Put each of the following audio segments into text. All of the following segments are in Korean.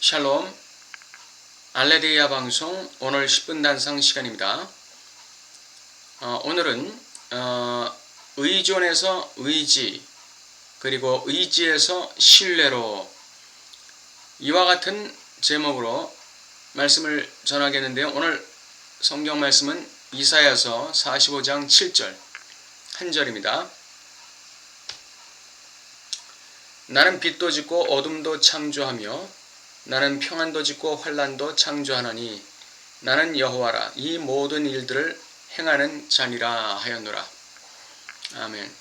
샬롬, 알레리아 방송 오늘 10분 단상 시간입니다. 오늘은 의존에서 의지, 그리고 의지에서 신뢰로, 이와 같은 제목으로 말씀을 전하겠는데요. 오늘 성경 말씀은 이사야서 45장 7절 한 절입니다. 나는 빛도 짓고 어둠도 창조하며 나는 평안도 짓고 환난도 창조하나니 나는 여호와라. 이 모든 일들을 행하는 자니라 하였노라. 아멘.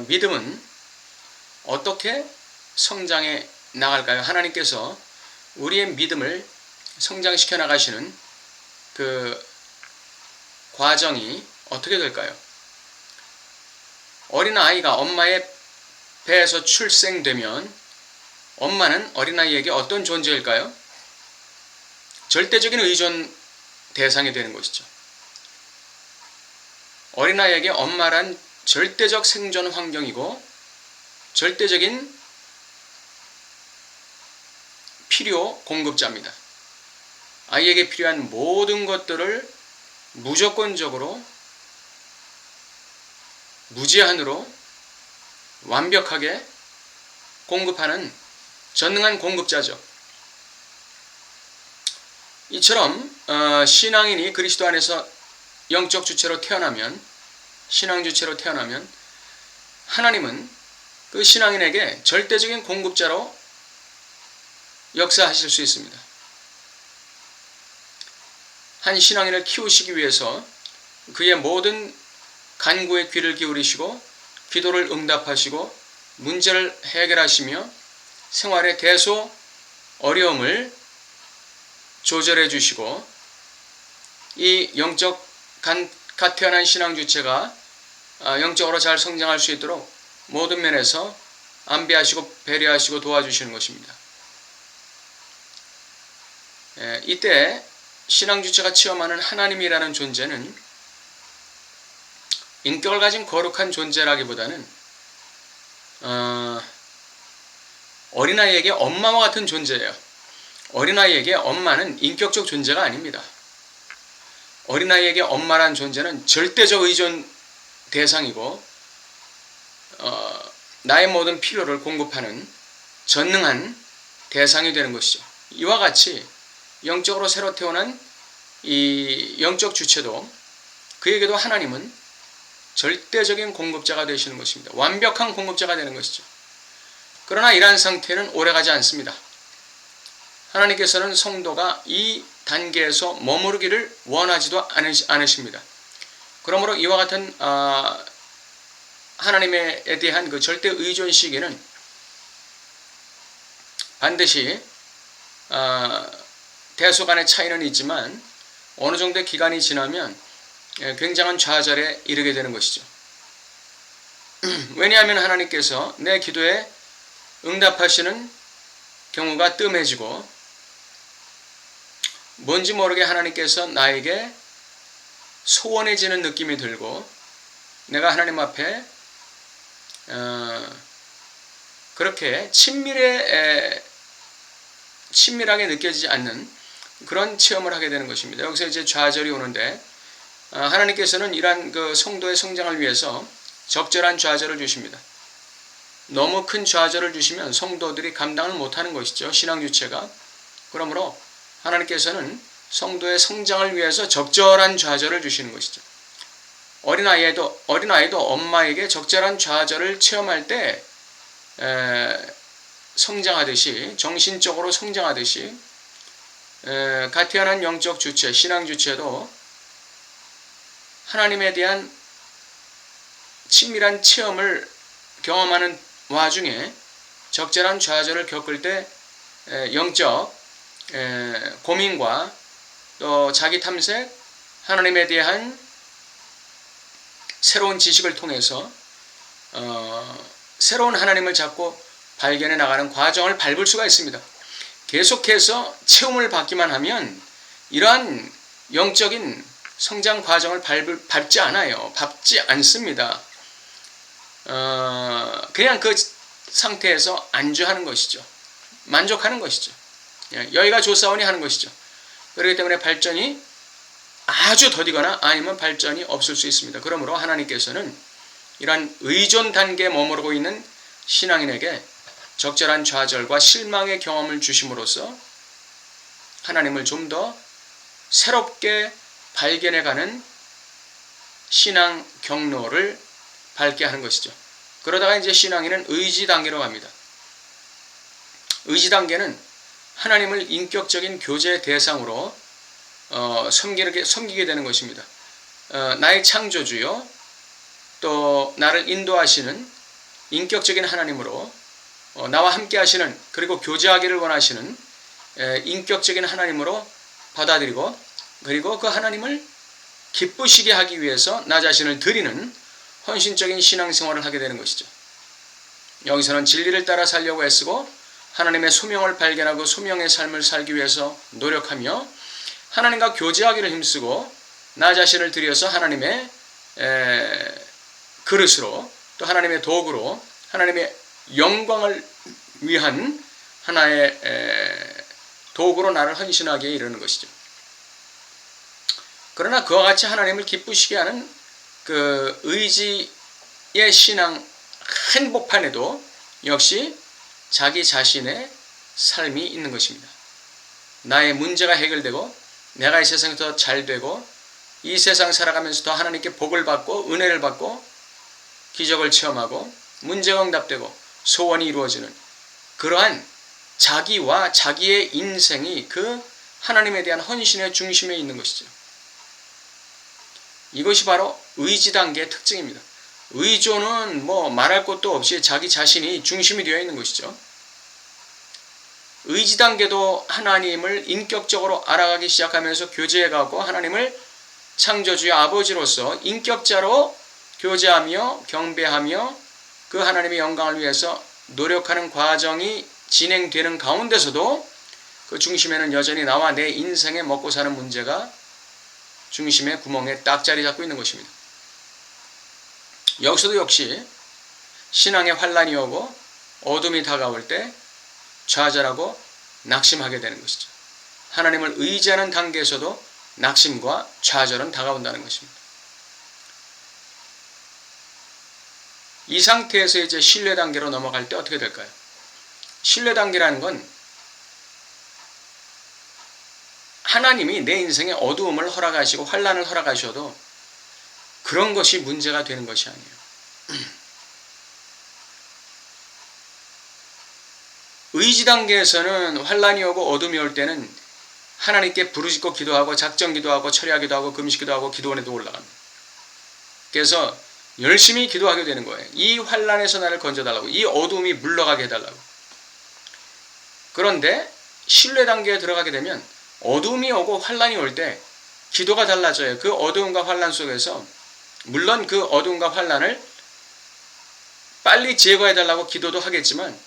믿음은 어떻게 성장해 나갈까요? 하나님께서 우리의 믿음을 성장시켜 나가시는 그 과정이 어떻게 될까요? 어린아이가 엄마의 배에서 출생되면 엄마는 어린아이에게 어떤 존재일까요? 절대적인 의존 대상이 되는 것이죠. 어린아이에게 엄마란 절대적 생존 환경이고 절대적인 필요 공급자입니다. 아이에게 필요한 모든 것들을 무조건적으로 무제한으로 완벽하게 공급하는 전능한 공급자죠. 이처럼 신앙인이 그리스도 안에서 영적 주체로 태어나면, 신앙 주체로 태어나면 하나님은 그 신앙인에게 절대적인 공급자로 역사하실 수 있습니다. 한 신앙인을 키우시기 위해서 그의 모든 간구에 귀를 기울이시고 기도를 응답하시고 문제를 해결하시며 생활의 대소 어려움을 조절해 주시고, 이 영적 갓 태어난 신앙 주체가 영적으로 잘 성장할 수 있도록 모든 면에서 안배하시고 배려하시고 도와주시는 것입니다. 이때 신앙 주체가 체험하는 하나님이라는 존재는 인격을 가진 거룩한 존재라기보다는 어린아이에게 엄마와 같은 존재예요. 어린아이에게 엄마는 인격적 존재가 아닙니다. 어린아이에게 엄마란 존재는 절대적 의존 대상이고 나의 모든 필요를 공급하는 전능한 대상이 되는 것이죠. 이와 같이 영적으로 새로 태어난 이 영적 주체도, 그에게도 하나님은 절대적인 공급자가 되시는 것입니다. 완벽한 공급자가 되는 것이죠. 그러나 이러한 상태는 오래가지 않습니다. 하나님께서는 성도가 이 단계에서 머무르기를 원하지도 않으십니다. 그러므로 이와 같은 하나님에 대한 그 절대 의존 시기는 반드시 대소 간의 차이는 있지만 어느 정도의 기간이 지나면 굉장한 좌절에 이르게 되는 것이죠. 왜냐하면 하나님께서 내 기도에 응답하시는 경우가 뜸해지고, 뭔지 모르게 하나님께서 나에게 소원해지는 느낌이 들고, 내가 하나님 앞에 그렇게 친밀하게 느껴지지 않는 그런 체험을 하게 되는 것입니다. 여기서 이제 좌절이 오는데, 하나님께서는 이러한 그 성도의 성장을 위해서 적절한 좌절을 주십니다. 너무 큰 좌절을 주시면 성도들이 감당을 못하는 것이죠, 신앙 주체가. 그러므로 하나님께서는 성도의 성장을 위해서 적절한 좌절을 주시는 것이죠. 어린아이도 엄마에게 적절한 좌절을 체험할 때 성장하듯이, 정신적으로 성장하듯이 갓 태어난 영적 주체, 신앙 주체도 하나님에 대한 친밀한 체험을 경험하는 와중에 적절한 좌절을 겪을 때 영적 고민과 또 자기 탐색, 하나님에 대한 새로운 지식을 통해서 새로운 하나님을 잡고 발견해 나가는 과정을 밟을 수가 있습니다. 계속해서 체험을 받기만 하면 이러한 영적인 성장 과정을 밟지 않아요. 밟지 않습니다. 그냥 그 상태에서 안주하는 것이죠. 만족하는 것이죠. 여기가 좋사오니 하는 것이죠. 그렇기 때문에 발전이 아주 더디거나 아니면 발전이 없을 수 있습니다. 그러므로 하나님께서는 이러한 의존 단계에 머무르고 있는 신앙인에게 적절한 좌절과 실망의 경험을 주심으로써 하나님을 좀 더 새롭게 발견해가는 신앙 경로를 밟게 하는 것이죠. 그러다가 이제 신앙인은 의지 단계로 갑니다. 의지 단계는 하나님을 인격적인 교제 대상으로 섬기게 되는 것입니다. 나의 창조주요, 또 나를 인도하시는 인격적인 하나님으로 나와 함께 하시는, 그리고 교제하기를 원하시는 인격적인 하나님으로 받아들이고, 그리고 그 하나님을 기쁘시게 하기 위해서 나 자신을 드리는 헌신적인 신앙생활을 하게 되는 것이죠. 여기서는 진리를 따라 살려고 애쓰고 하나님의 소명을 발견하고 소명의 삶을 살기 위해서 노력하며 하나님과 교제하기를 힘쓰고 나 자신을 드려서 하나님의 그릇으로, 또 하나님의 도구로 하나님의 영광을 위한 하나의 도구로 나를 헌신하게 이르는 것이죠. 그러나 그와 같이 하나님을 기쁘시게 하는 그 의지의 신앙 한복판에도 역시 자기 자신의 삶이 있는 것입니다. 나의 문제가 해결되고 내가 이 세상에 더 잘되고 이 세상 살아가면서 더 하나님께 복을 받고 은혜를 받고 기적을 체험하고 문제가 응답되고 소원이 이루어지는 그러한 자기와 자기의 인생이 그 하나님에 대한 헌신의 중심에 있는 것이죠. 이것이 바로 의지 단계의 특징입니다. 의존은 말할 것도 없이 자기 자신이 중심이 되어 있는 것이죠. 의지 단계도 하나님을 인격적으로 알아가기 시작하면서 교제해가고 하나님을 창조주의 아버지로서 인격자로 교제하며 경배하며 그 하나님의 영광을 위해서 노력하는 과정이 진행되는 가운데서도 그 중심에는 여전히 나와 내 인생에 먹고 사는 문제가 중심의 구멍에 딱 자리 잡고 있는 것입니다. 여기서도 역시 신앙의 환란이 오고 어둠이 다가올 때 좌절하고 낙심하게 되는 것이죠. 하나님을 의지하는 단계에서도 낙심과 좌절은 다가온다는 것입니다. 이 상태에서 이제 신뢰 단계로 넘어갈 때 어떻게 될까요? 신뢰 단계라는 건 하나님이 내 인생에 어두움을 허락하시고 환란을 허락하셔도 그런 것이 문제가 되는 것이 아니에요. 의지 단계에서는 환란이 오고 어둠이 올 때는 하나님께 부르짖고 기도하고 작정 기도하고 철야기도 하고 금식기도 하고 기도원에도 올라갑니다. 그래서 열심히 기도하게 되는 거예요. 이 환란에서 나를 건져달라고, 이 어둠이 물러가게 해달라고. 그런데 신뢰 단계에 들어가게 되면 어둠이 오고 환란이 올 때 기도가 달라져요. 그 어두움과 환란 속에서 물론 그 어둠과 환란을 빨리 제거해달라고 기도도 하겠지만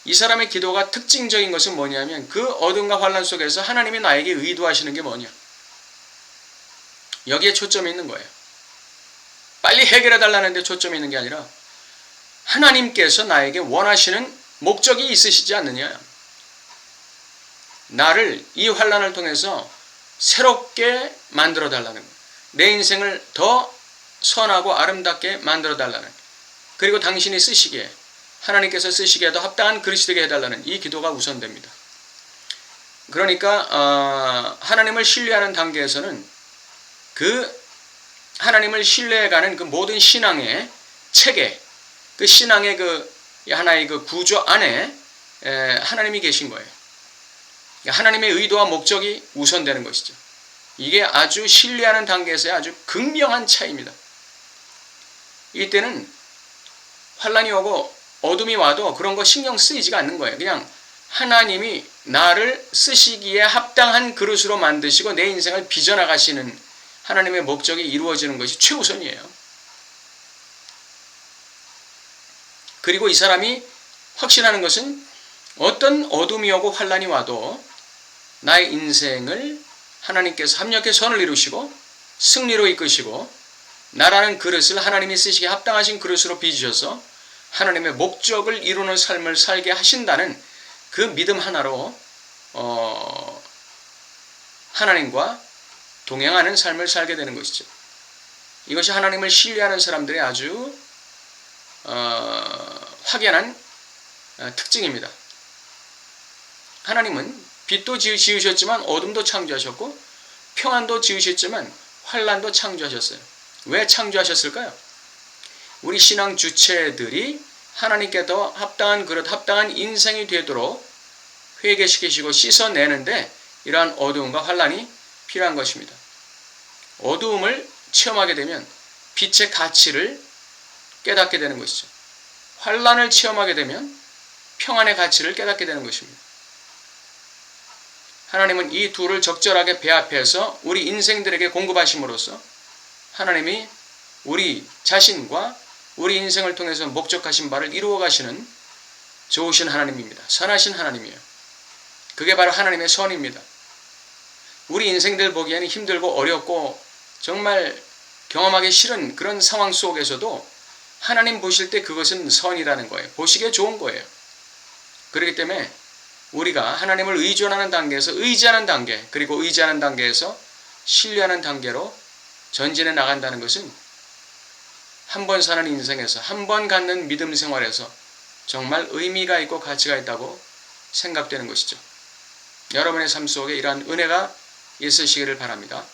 이 사람의 기도가 특징적인 것은 뭐냐면 그 어둠과 환란 속에서 하나님이 나에게 의도하시는 게 뭐냐. 여기에 초점이 있는 거예요. 빨리 해결해달라는 데 초점이 있는 게 아니라 하나님께서 나에게 원하시는 목적이 있으시지 않느냐. 나를 이 환란을 통해서 새롭게 만들어 달라는 거예요. 내 인생을 더 선하고 아름답게 만들어 달라는, 그리고 당신이 쓰시기에, 하나님께서 쓰시기에 더 합당한 그릇이 되게 해달라는 이 기도가 우선됩니다. 그러니까 하나님을 신뢰하는 단계에서는 그 하나님을 신뢰해가는 그 모든 신앙의 체계, 그 신앙의 그 하나의 그 구조 안에 하나님이 계신 거예요. 하나님의 의도와 목적이 우선되는 것이죠. 이게 아주 신뢰하는 단계에서의 아주 극명한 차이입니다. 이때는 환란이 오고 어둠이 와도 그런 거 신경 쓰이지가 않는 거예요. 그냥 하나님이 나를 쓰시기에 합당한 그릇으로 만드시고 내 인생을 빚어나가시는 하나님의 목적이 이루어지는 것이 최우선이에요. 그리고 이 사람이 확신하는 것은 어떤 어둠이 오고 환란이 와도 나의 인생을 하나님께서 합력의 선을 이루시고 승리로 이끄시고 나라는 그릇을 하나님이 쓰시기에 합당하신 그릇으로 빚으셔서 하나님의 목적을 이루는 삶을 살게 하신다는 그 믿음 하나로 하나님과 동행하는 삶을 살게 되는 것이죠. 이것이 하나님을 신뢰하는 사람들의 아주 확연한 특징입니다. 하나님은 빛도 지으셨지만 어둠도 창조하셨고 평안도 지으셨지만 환란도 창조하셨어요. 왜 창조하셨을까요? 우리 신앙 주체들이 하나님께 더 합당한 그릇, 합당한 인생이 되도록 회개시키시고 씻어내는데 이러한 어두움과 환란이 필요한 것입니다. 어두움을 체험하게 되면 빛의 가치를 깨닫게 되는 것이죠. 환란을 체험하게 되면 평안의 가치를 깨닫게 되는 것입니다. 하나님은 이 둘을 적절하게 배합해서 우리 인생들에게 공급하심으로써 하나님이 우리 자신과 우리 인생을 통해서 목적하신 바를 이루어 가시는 좋으신 하나님입니다. 선하신 하나님이에요. 그게 바로 하나님의 선입니다. 우리 인생들 보기에는 힘들고 어렵고 정말 경험하기 싫은 그런 상황 속에서도 하나님 보실 때 그것은 선이라는 거예요. 보시기에 좋은 거예요. 그렇기 때문에 우리가 하나님을 의존하는 단계에서 의지하는 단계, 그리고 의지하는 단계에서 신뢰하는 단계로 전진해 나간다는 것은 한 번 사는 인생에서, 한 번 갖는 믿음 생활에서 정말 의미가 있고 가치가 있다고 생각되는 것이죠. 여러분의 삶 속에 이러한 은혜가 있으시기를 바랍니다.